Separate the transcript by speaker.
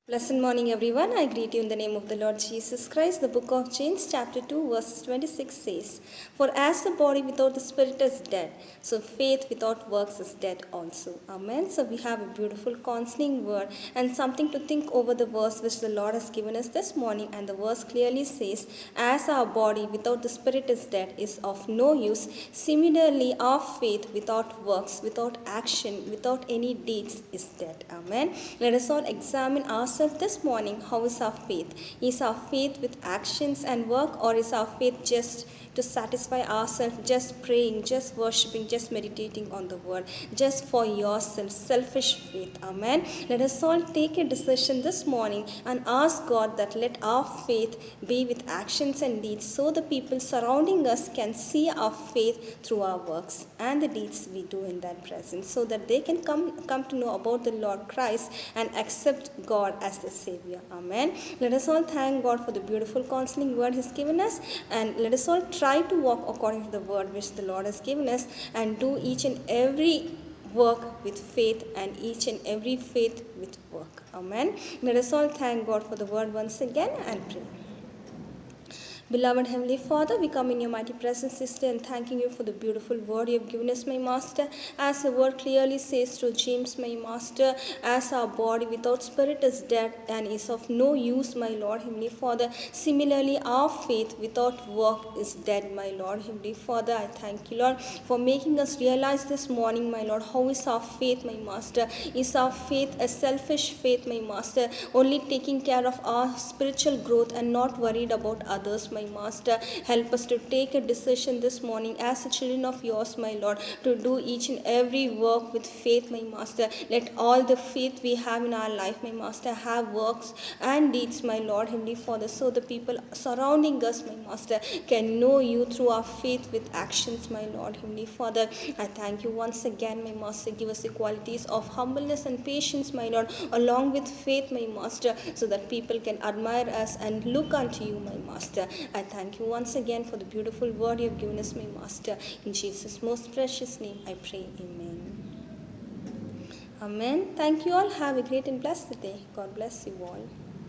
Speaker 1: Blessed morning, everyone. I greet you in the name of the Lord Jesus Christ. The book of James, chapter 2, verse 26 says, "For as the body without the spirit is dead, so faith without works is dead also." Amen. So we have a beautiful counseling word and something to think over the verse which the Lord has given us this morning. And the verse clearly says, "As our body without the spirit is dead, is of no use. Similarly, our faith without works, without action, without any deeds is dead." Amen. Let us all examine ourselves this morning. How is our faith? Is our faith with actions and work, or is our faith just to satisfy ourselves, just praying, just worshiping, just meditating on the word, just for yourself, selfish faith? Amen. Let us all take a decision this morning and ask God that let our faith be with actions and deeds, so the people surrounding us can see our faith through our works and the deeds we do in that presence, so that they can come to know about the Lord Christ and accept God as the Savior. Amen. Let us all thank God for the beautiful counseling word He's given us, and let us all try to walk according to the word which the Lord has given us, and do each and every work with faith and each and every faith with work. Amen. Let us all thank God for the word once again and pray. Beloved Heavenly Father, we come in your mighty presence this day and thanking you for the beautiful word you have given us, my Master. As the word clearly says through James, my Master, as our body without spirit is dead and is of no use, my Lord Heavenly Father, similarly our faith without work is dead, my Lord Heavenly Father. I thank you, Lord, for making us realize this morning, my Lord, how is our faith, my Master? Is our faith a selfish faith, my Master, only taking care of our spiritual growth and not worried about others, my Master? Help us to take a decision this morning as the children of yours, my Lord, to do each and every work with faith, my Master. Let all the faith we have in our life, my Master, have works and deeds, my Lord Heavenly Father, so the people surrounding us, my Master, can know you through our faith with actions, my Lord Heavenly Father. I thank you once again, my Master. Give us the qualities of humbleness and patience, my Lord, along with faith, my Master, so that people can admire us and look unto you, my Master. I thank you once again for the beautiful word you have given us, my Master. In Jesus' most precious name I pray. Amen. Amen. Thank you all. Have a great and blessed day. God bless you all.